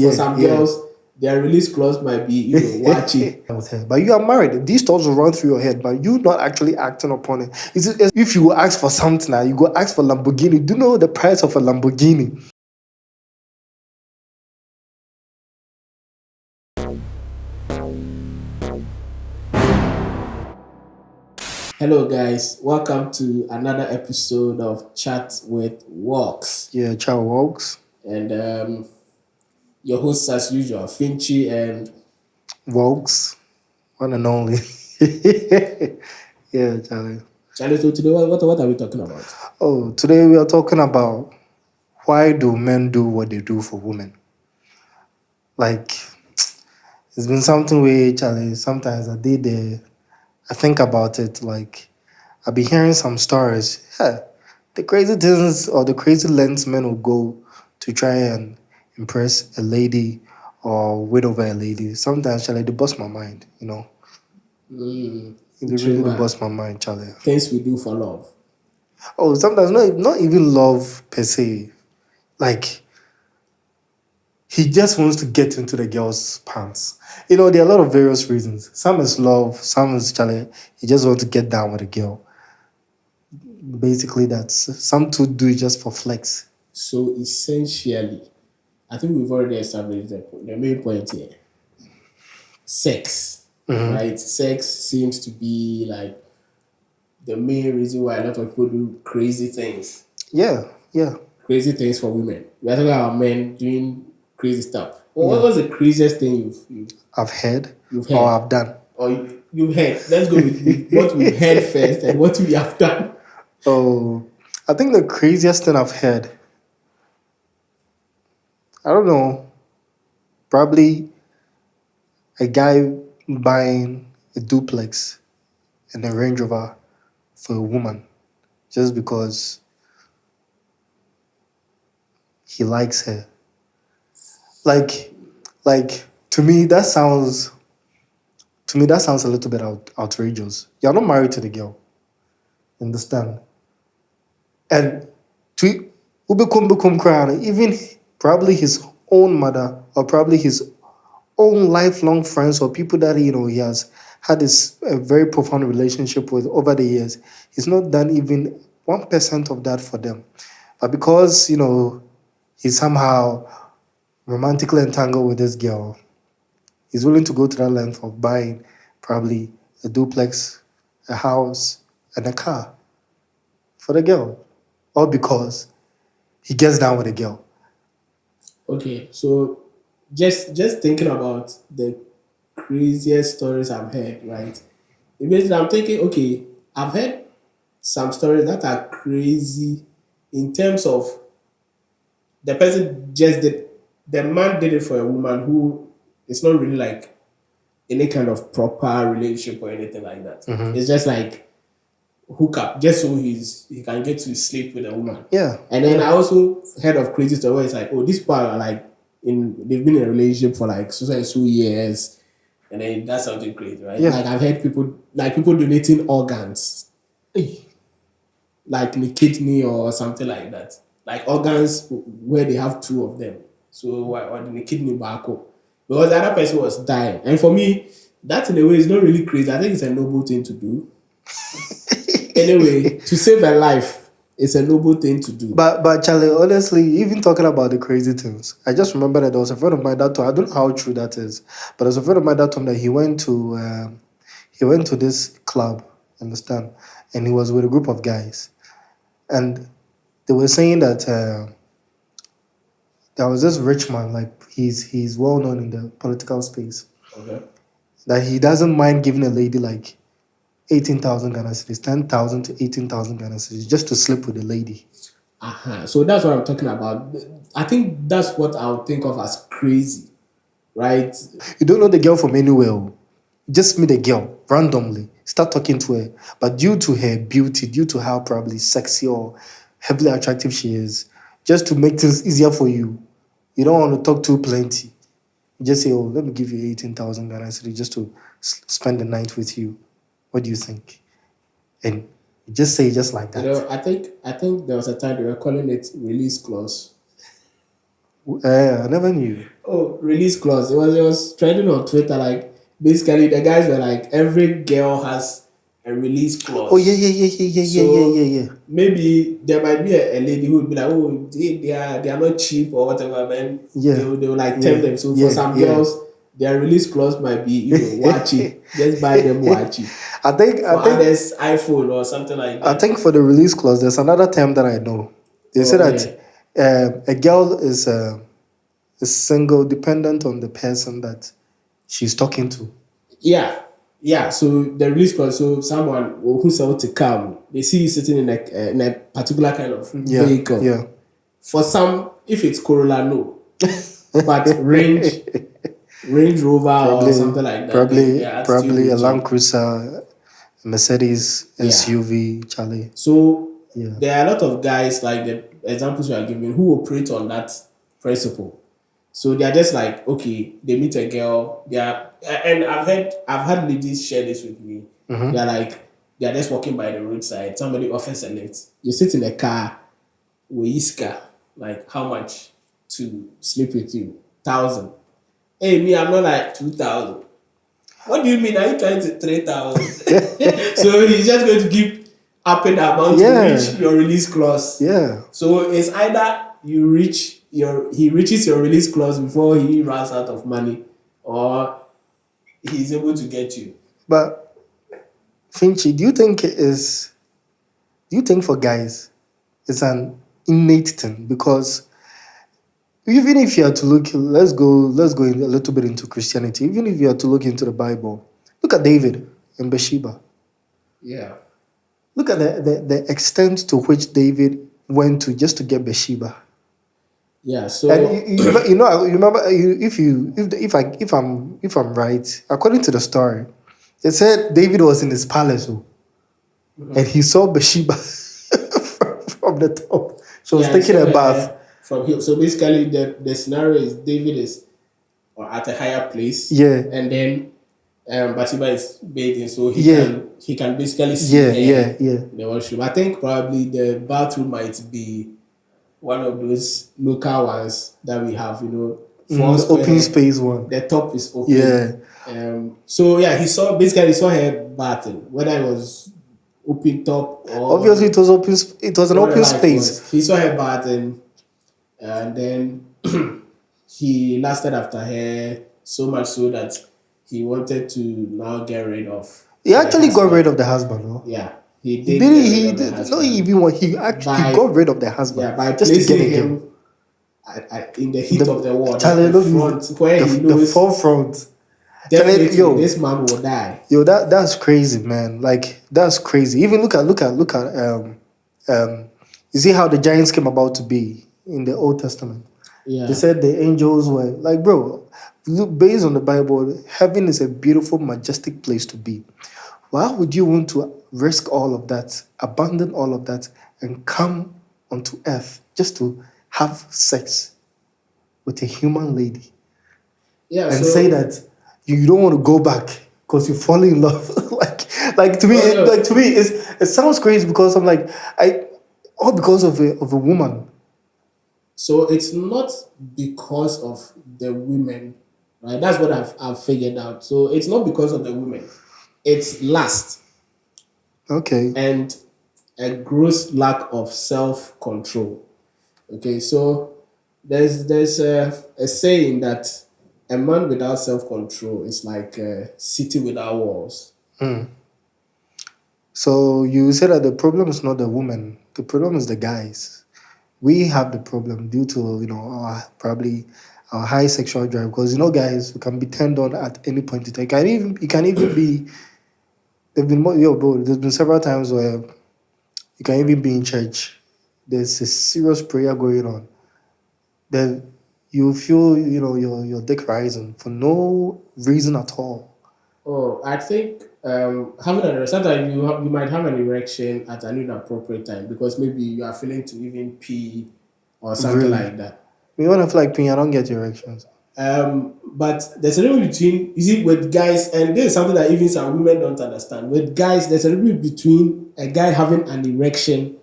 For Yeah, some yeah. girls, their release clause might be, watching. With her. But you are married. These thoughts will run through your head, but you not actually acting upon it. If you ask for something now, you go ask for Lamborghini. Do you know the price of a Lamborghini? Hello, guys. Welcome to another episode of Chat with Walks. Yeah, child walks. And your hosts, as usual, Finchy and Walks. One and only. Yeah, Charlie. Charlie. So today, what are we talking about? Oh, today we are talking about why do men do what they do for women? Like, it's been something where, Charlie, sometimes I think about it, like, I've been hearing some stories. Yeah, the crazy things or the crazy lengths men will go to try and impress a lady or win over a lady. Sometimes, Charlie, they bust my mind. They really do Trima, bust my mind, Charlie. things we do for love. Oh, sometimes not even love per se. Like, he just wants to get into the girl's pants. There are a lot of various reasons. Some is love, some is Charlie. He just wants to get down with a girl. Basically, that's some to do it just for flex. So essentially, I think we've already established the main point here. Sex, right? Sex seems to be like the main reason why a lot of people do crazy things. Yeah, yeah, Crazy things for women. We're talking about men doing crazy stuff. Well, what yeah. was the craziest thing I've heard you've or heard? I've done. Or you've heard? Let's go with what we've heard first and what we have done. Oh, I think the craziest thing I've heard, I don't know, probably a guy buying a duplex and a Range Rover for a woman just because he likes her. Like, like to me that sounds a little bit outrageous. You're not married to the girl, you understand? And to Ubekum crown, even probably his own mother or probably his own lifelong friends or people that he has had this a very profound relationship with over the years, he's not done even 1% of that for them. But because he's somehow romantically entangled with this girl, he's willing to go to that length of buying probably a duplex, a house, and a car for the girl, all because he gets down with the girl. Okay, so just thinking about the craziest stories I've heard, right? Immediately I'm thinking, okay, I've heard some stories that are crazy in terms of the person just did the man did it for a woman who it's not really like any kind of proper relationship or anything like that. It's just like hook up, just so he can get to sleep with a woman. Yeah, And then yeah, I also heard of crazy stories where it's like, oh, these people are like they've been in a relationship for like so and so years, and then that's something crazy, right? yeah. Like I've heard people donating organs, like the kidney or something like that, like organs where they have two of them. So or the kidney back up because the other person was dying. And for me, that in a way is not really crazy. I think it's a noble thing to do. Anyway, to save a life, it's a noble thing to do. But Charlie, honestly, even talking about the crazy things, I just remember that there was a friend of mine that told, I don't know how true that is, but there was a friend of mine that told me that he went to this club, understand, and he was with a group of guys, and they were saying that there was this rich man, like he's well known in the political space, Okay. that he doesn't mind giving a lady like 18,000 Ghana cedis, 10,000 to 18,000 Ghana cedis just to sleep with a lady. So that's what I'm talking about. I think that's what I would think of as crazy, right? You don't know the girl from anywhere. Oh. Just meet a girl randomly, start talking to her, but due to her beauty, due to how probably sexy or heavily attractive she is, just to make things easier for you, you don't want to talk too plenty. You just say, "Oh, let me give you 18,000 Ghana cedis just to spend the night with you. What do you think?" And you just say it just like You that. know, I think there was a time they were calling it release clause. I never knew. Oh, release clause. It was trending on Twitter. Like basically, the guys were like, every girl has a release Oh yeah, clause. yeah, yeah, yeah, yeah, yeah, yeah, So yeah, yeah. maybe there might be a lady who would be like, oh, they are not cheap or whatever, man. Yeah, They will like tempt yeah, them. So for yeah, some yeah. girls, their release clause might be, wachi. Just buy them wachi. I think I For think others, iPhone or something like I that. think for the release clause, there's another term that I know. They say Oh that yeah. a girl is single, dependent on the person that she's talking to. Yeah, yeah. So the release clause. So someone who's out to come, they see you sitting in a particular kind of Yeah, vehicle. yeah. For some, if it's Corolla, no. But Range Rover or Probably, something like that, then probably, their attitude probably will a Land change. Cruiser, Mercedes Yeah. SUV, Charlie. So Yeah. there are a lot of guys like the examples you are giving who operate on that principle. So they are just like, okay, they meet a girl, and I've had ladies share this with me. Mm-hmm. They're like, they're just walking by the roadside, somebody offers a lift. You sit in a car, with Iska, like how much to sleep with you? 1,000. Hey, me, I'm not like 2,000. What do you mean? Are you trying to 3,000? So he's just going to keep upping the amount to reach Yeah, your release clause. yeah. So it's either he reaches your release clause before he runs out of money, or he's able to get you. But Finchy, do you think for guys it's an innate thing? Because even if you are to look, let's go in a little bit into Christianity. Even if you are to look into the Bible, look at David and Bathsheba. Yeah. Look at the extent to which David went to just to get Bathsheba. Yeah. And So you remember if I'm right, according to the story, it said David was in his palace, and he saw Bathsheba from the top. She was yeah, he taking saw a bath. from here. So basically, the scenario is David is at a higher place, Yeah, and then Bathsheba is bathing, so yeah, he can basically see yeah, her yeah, yeah. in the washroom. I think probably the bathroom might be one of those local ones that we have, four The open square. space one. The top is open. Yeah. So yeah, he saw her bathing, whether it was open top Obviously, or it was an open whatever it space. was. He saw her bathing, and then he lasted after her so much so that he wanted to now get rid of He the actually got rid husband. of the husband, no? Yeah, he He did didn't. get rid He of the did not husband even want. He actually by got rid of the husband by just to get placing a girl. him in the heat of the war, Charlie, the front, where he the knows forefront. Charlie, definitely this man will die. that's crazy, man. Like that's crazy. Even look at. You see how the giants came about to be in the Old Testament. They Yeah. said the angels were like, bro. Look, based on the Bible, heaven is a beautiful, majestic place to be. Why would you want to risk all of that, abandon all of that, and come onto earth just to have sex with a human lady Yeah, and say so that you don't want to go back because you fall in love? like to me, oh no. it sounds crazy because I'm like, all because of a woman. So it's not because of the women, right? That's what I've figured out. So it's not because of the women. It's lust Okay. and a gross lack of self-control. Okay, so there's a saying that a man without self-control is like a city without walls. So you say that the problem is not the woman, the problem is the guys. We have the problem due to probably our high sexual drive because guys we can be turned on at any point in time. You can even be there's been several times where you can even be in church. There's a serious prayer going on. Then you feel your dick rising for no reason at all. Oh, I think having an erection, sometimes you might have an erection at an inappropriate time because maybe you are feeling to even pee or something Really. like that. When I feel like peeing, I don't get erections. But there's a difference between, you see, with guys, and this is something that even some women don't understand. With guys, there's a difference between a guy having an erection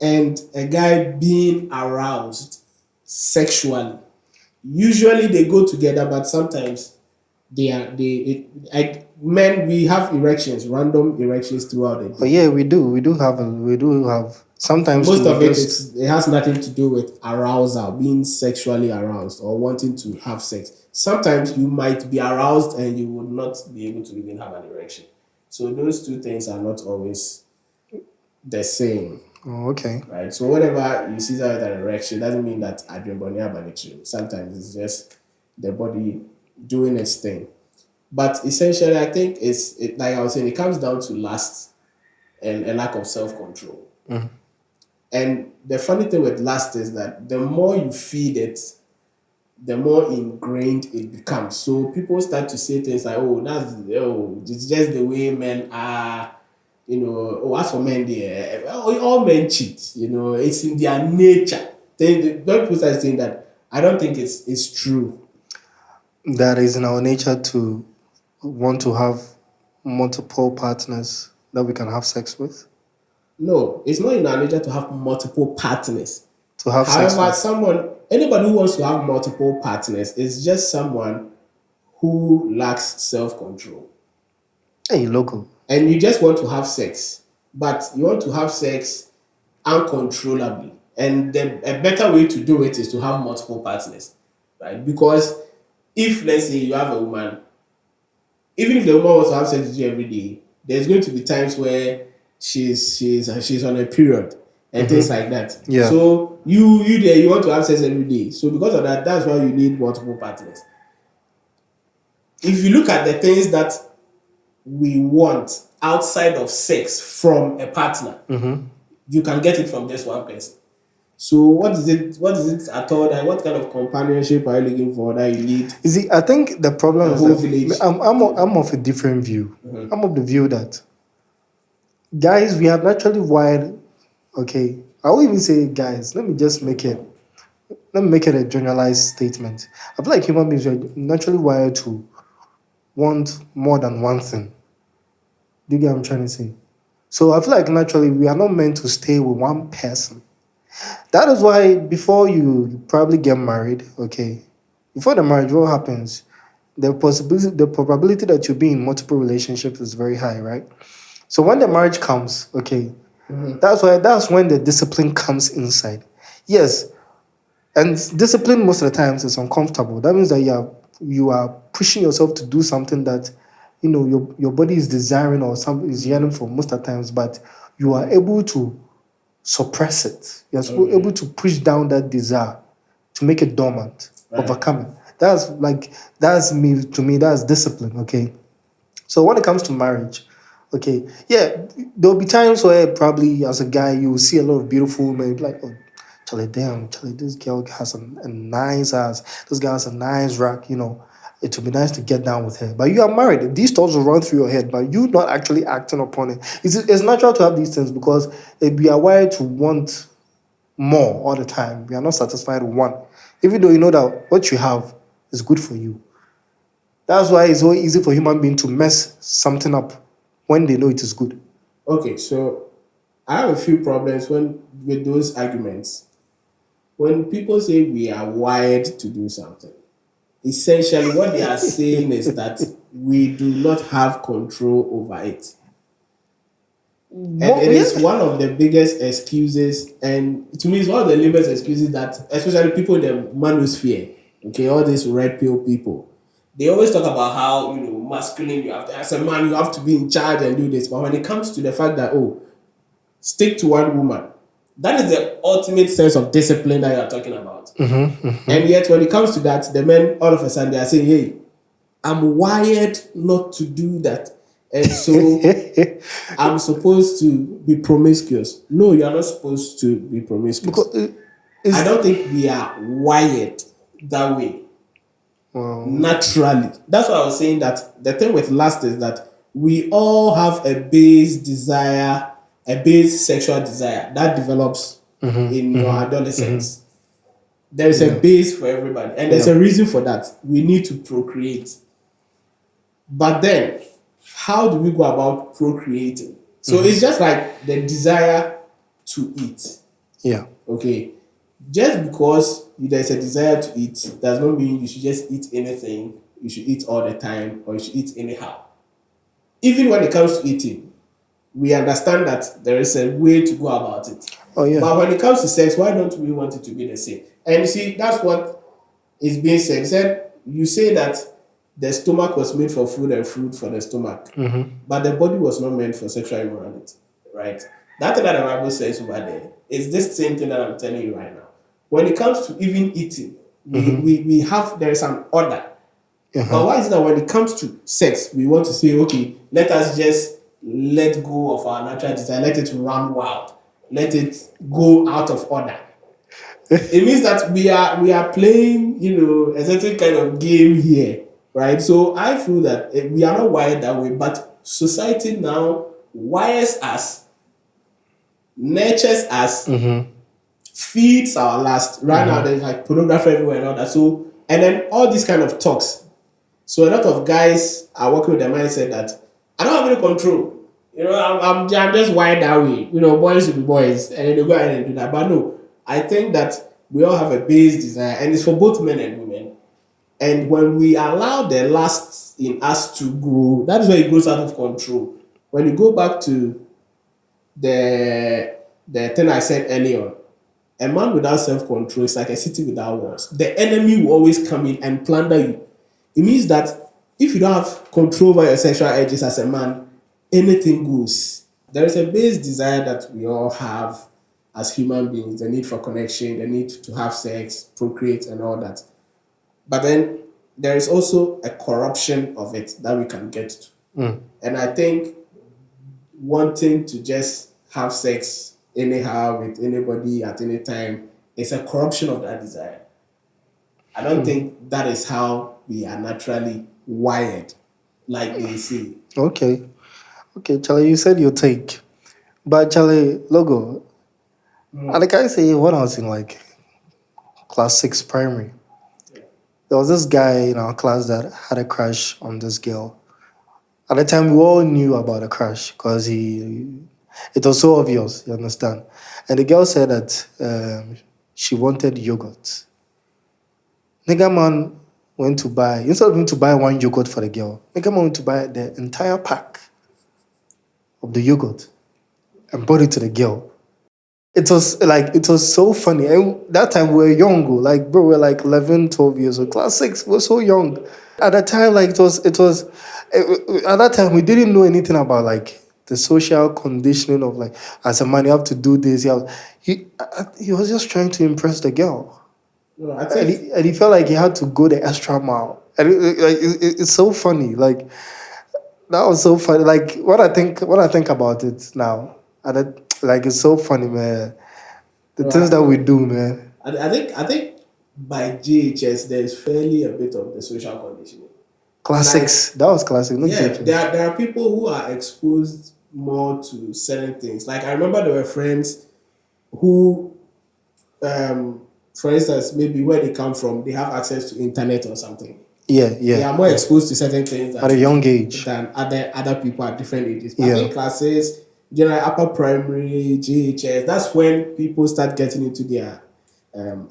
and a guy being aroused sexually. Usually they go together, but sometimes men, we have erections, random erections throughout the Oh day. yeah, we do have. Sometimes Most too, we of it just is, it has nothing to do with arousal, being sexually aroused or wanting to have sex. Sometimes you might be aroused and you would not be able to even have an erection. So those two things are not always the same, oh, okay. right? So whenever you see that with an erection, doesn't mean that adrenaline banitrim. Sometimes it's just the body doing its thing. But essentially, I think like I was saying, it comes down to lust and a lack of self control. And the funny thing with lust is that the more you feed it, the more ingrained it becomes. So people start to say things like, it's just the way men are. Oh, as for men, all men cheat. It's in their nature. Then when people start saying that, I don't think it's true. That is in our nature to want to have multiple partners that we can have sex with. No, it's not in our nature to have multiple partners. To have sex However, with. anybody who wants to have multiple partners is just someone who lacks self control. Hey, local. And you just want to have sex, but you want to have sex uncontrollably. And a better way to do it is to have multiple partners, right? Because if, let's say, you have a woman, even if the woman wants to have sex with you every day, there's going to be times where she's on a period and things like that. Yeah. So you there, you want to have sex every day. So because of that, that's why you need multiple partners. If you look at the things that we want outside of sex from a partner, you can get it from just one person. So what is it? What is it at all? That what kind of companionship are you looking for that you need You see, I think the problem a is whole that village? I'm of a different view. I'm of the view that guys, we have naturally wired. Okay, I will even say guys. Let me make it a generalized statement. I feel like human beings are naturally wired to want more than one thing. Do you get what I'm trying to say? So I feel like naturally we are not meant to stay with one person. That is why before you probably get married, okay, before the marriage, what happens? The probability that you'll be in multiple relationships is very high, right? So when the marriage comes, okay, that's when the discipline comes inside. Yes, and discipline most of the times is uncomfortable. That means that you are pushing yourself to do something that your body is desiring or some is yearning for most of the times, but you are able to suppress it. You're able to push down that desire to make it dormant, Right. overcome it. That's me to me, that's discipline, okay? So when it comes to marriage, okay, yeah, there'll be times where probably as a guy you will see a lot of beautiful women, you'll be like, oh, Charlie, damn, Charlie, this girl has a nice ass. This guy has a nice rack. It would be nice to get down with her. But you are married. These thoughts will run through your head, but you're not actually acting upon it. It's natural to have these things because we are wired to want more all the time. We are not satisfied with one. Even though you know that what you have is good for you. That's why it's so easy for human being to mess something up when they know it is good. Okay, so I have a few problems with those arguments. When people say we are wired to do something, essentially what they are saying is that we do not have control over it. And Well, it is yeah. one of the biggest excuses, and to me, it's one of the lamest excuses that, especially people in the manosphere, okay, all these red pill people, they always talk about how, masculine, you have to, as a man, you have to be in charge and do this. But when it comes to the fact that, stick to one woman, that is the ultimate sense of discipline that you are talking about. And yet, when it comes to that, the men, all of a sudden, they are saying, hey, I'm wired not to do that. And so I'm supposed to be promiscuous. No, you are not supposed to be promiscuous. Because I it's don't think we are wired that way well, naturally. That's why I was saying that the thing with lust is that we all have a base desire, a base sexual desire that develops in your adolescence. There is a yeah, base for everybody, and there's yeah. a reason for that. We need to procreate. But then, how do we go about procreating? So it's just like the desire to eat. Yeah. Okay. Just because there's a desire to eat does not mean you should just eat anything, you should eat all the time, or you should eat anyhow. Even when it comes to eating, we understand that there is a way to go about it. Oh yeah. But when it comes to sex, why don't we want it to be the same? And you see, that's what is being said. He said, you say that the stomach was made for food and food for the stomach, but the body was not meant for sexual immorality, right? That thing that the Bible says over there is this same thing that I'm telling you right now. When it comes to even eating, we have, there is an order. But why is it that when it comes to sex, we want to say, okay, let us just let go of our natural desire, let it run wild, let it go out of order. It means that we are playing, a certain kind of game here, right? So I feel that we are not wired that way, but society now wires us, nurtures us, feeds our lust. Right now, there's like pornography everywhere and all that. So, and then all these kind of talks. So a lot of guys are working with the mindset that I don't have any control. I'm just wired that way. Boys will be boys, and then they go ahead and do that. But no, I think that we all have a base desire, and it's for both men and women. And when we allow the lust in us to grow, that is where it grows out of control. When you go back to the thing I said earlier, a man without self-control is like a city without walls. The enemy will always come in and plunder you. It means that if you don't have control over your sexual urges as a man, anything goes. There is a base desire that we all have as human beings, the need for connection, the need to have sex, procreate, and all that. But then there is also a corruption of it that we can get to. And I think wanting to just have sex anyhow with anybody at any time is a corruption of that desire. I don't think that is how we are naturally wired, like they say. Okay. Okay, Charlie, you said your take. But Charlie, logo. Like I say, when I was in like class 6 primary, there was this guy in our class that had a crush on this girl. At the time, we all knew about the crush because it was so obvious, you understand? And the girl said that she wanted yogurt. Nigga man went to buy, instead of him to buy one yogurt for the girl, nigga man went to buy the entire pack of the yogurt and brought it to the girl. It was so funny. And that time we were young, like bro, we were like 11, 12 years old. Class 6, we were so young. At that time, like at that time we didn't know anything about like the social conditioning of like as a man you have to do this. He was just trying to impress the girl. No, I And think he felt like he had to go the extra mile. And it's so funny. Like that was so funny. Like when I think about it now, like it's so funny, man. The no, things that we do, man. I think by GHS there's fairly a bit of the social conditioning. Classics. That was classic. No Yeah, joking. there are people who are exposed more to certain things. Like I remember there were friends who, for instance, maybe where they come from, they have access to internet or something. Yeah, They are yeah. more exposed to certain things At a young age. than other people at different ages. But I Yeah. think classes, general upper primary, GHS, that's when people start getting into their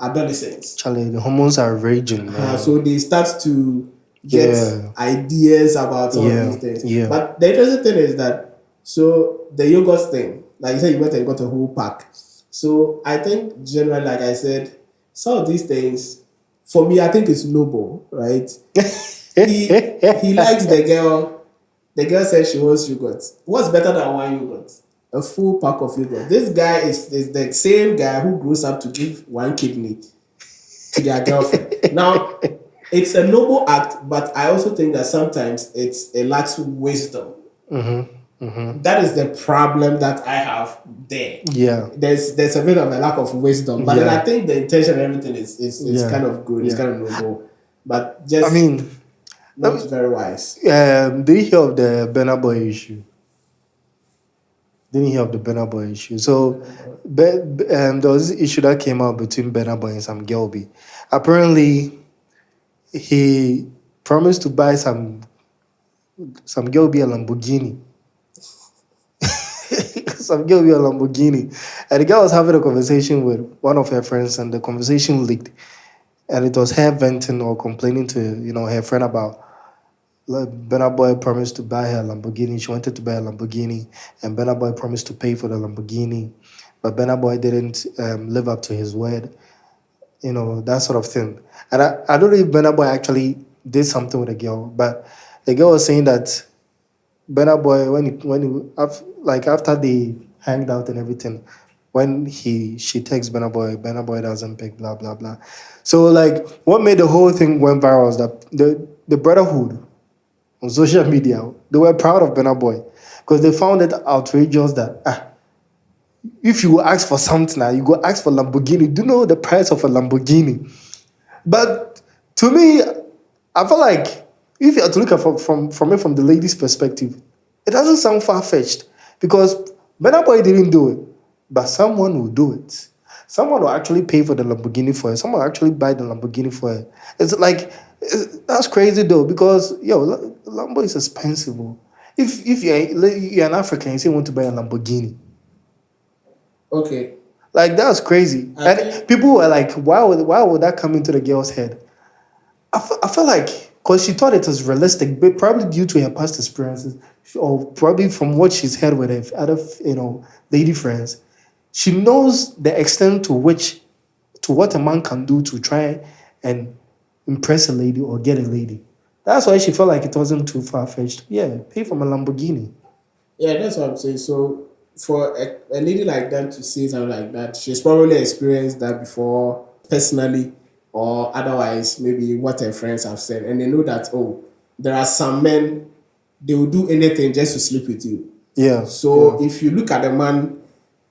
adolescence. Charlie, the hormones are raging, man. So they start to get Yeah. ideas about some Yeah, of these things. yeah. But the interesting thing is that, so the yogurt thing, like you said, you went and got a whole pack. So I think generally, like I said, some of these things, for me, I think it's noble, right? He likes the girl. The girl says she wants yogurt. What's better than one yogurt? A full pack of yogurt. This guy is the same guy who grows up to give one kidney to their girlfriend. Now, it's a noble act, but I also think that sometimes it lacks wisdom. That is the problem that I have there. Yeah. There's a bit of a lack of wisdom, but then Yeah. I think the intention and everything is Yeah. kind of good. It's Yeah. kind of noble, but just I mean, not very wise. do you hear of the Burna Boy issue? Didn't hear of the Burna Boy issue. So, there was this issue that came out between Burna Boy and some girl B. Apparently, he promised to buy some girl B a Lamborghini. some girl with a Lamborghini, and the girl was having a conversation with one of her friends, and the conversation leaked, and it was her venting or complaining to her friend about. Like Burna Boy promised to buy her a Lamborghini. She wanted to buy a Lamborghini, and Burna Boy promised to pay for the Lamborghini, but Burna Boy didn't live up to his word. That sort of thing. And I don't know if Burna Boy actually did something with the girl, but the girl was saying that Burna Boy, like after they hanged out and everything, when she texts Burna Boy doesn't pick, blah blah blah. So like, what made the whole thing went viral was that the brotherhood on social media, they were proud of Burna Boy because they found it outrageous that if you ask for something, you go ask for Lamborghini. Do you know the price of a Lamborghini? But to me, I feel like if you are to look at from the lady's perspective, it doesn't sound far fetched because Burna Boy didn't do it, but someone will do it. Someone will actually pay for the Lamborghini for her. Someone will actually buy the Lamborghini for her. It's like that's crazy though because Lambo is expensive. Oh. If you're an African, you say you want to buy a Lamborghini. Okay. Like that's crazy. I And think people were like, why would that come into the girl's head? I feel like because she thought it was realistic, but probably due to her past experiences, or probably from what she's heard with her other lady friends, she knows the extent to what a man can do to try and impress a lady or get a lady. That's why she felt like it wasn't too far fetched. Yeah, pay for my Lamborghini. yeah, that's what I'm saying. So for a lady like that to say something like that, she's probably experienced that before personally or otherwise, maybe what her friends have said, and they know that there are some men they will do anything just to sleep with you. Yeah, So if you look at the man,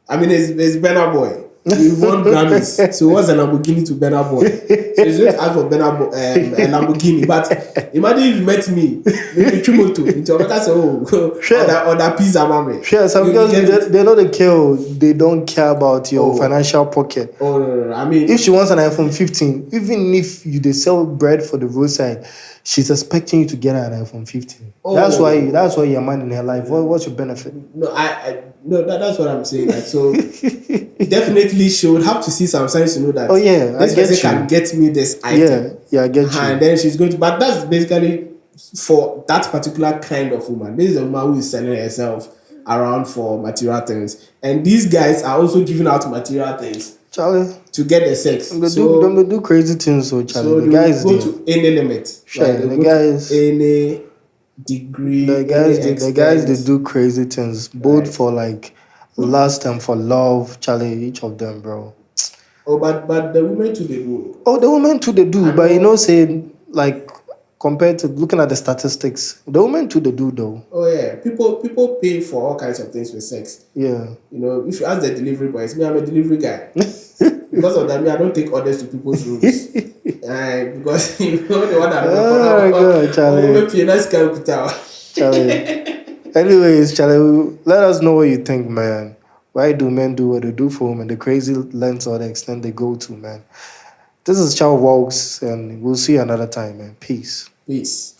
I mean, it's Burna Boy. We've won Grammys. So what's a Lamborghini to Burna Boy? So he's going to ask for a Lamborghini. But imagine if you met me, maybe Chimoto, into a say, Sure. or that pizza, mommy. Sure, some girls they know the kill. They don't care about your Oh. financial pocket. Oh, no. I mean, If she wants an iPhone 15, even if you they sell bread for the roadside, she's expecting you to get her an iPhone 15. Oh. That's why you're man in her life. What's your benefit? no, no, that's what I'm saying. Like, so definitely she would have to see some signs to know that Oh, yeah, I this get person you. can get me this item. Yeah, I get you. And then she's going to, but that's basically for that particular kind of woman. This is a woman who is selling herself around for material things. And these guys are also giving out material things Charlie, to get the sex. them they do crazy things, so Charlie. So The they guys will go there. to any limit. Sure, Like, they'll the go to guys- any degree, The guys, any the guys, they extent. do crazy things, both Right. for like lust and for love. Charlie, each of them, bro. Oh, but the women too, they do. Oh, the women too they do, I but know. say like compared to looking at the statistics, the women too they do though. Oh yeah, people pay for all kinds of things with sex. Yeah. If you ask the delivery boys, me, I'm a delivery guy. Because of that, me, I don't take orders to people's rooms. Because you know the one that Oh my God, Charlie. Charlie. Anyways, Charlie, let us know what you think, man. Why do men do what they do for women? The crazy lengths or the extent they go to, man. This is Chow Walks, and we'll see you another time, man. Peace. Peace.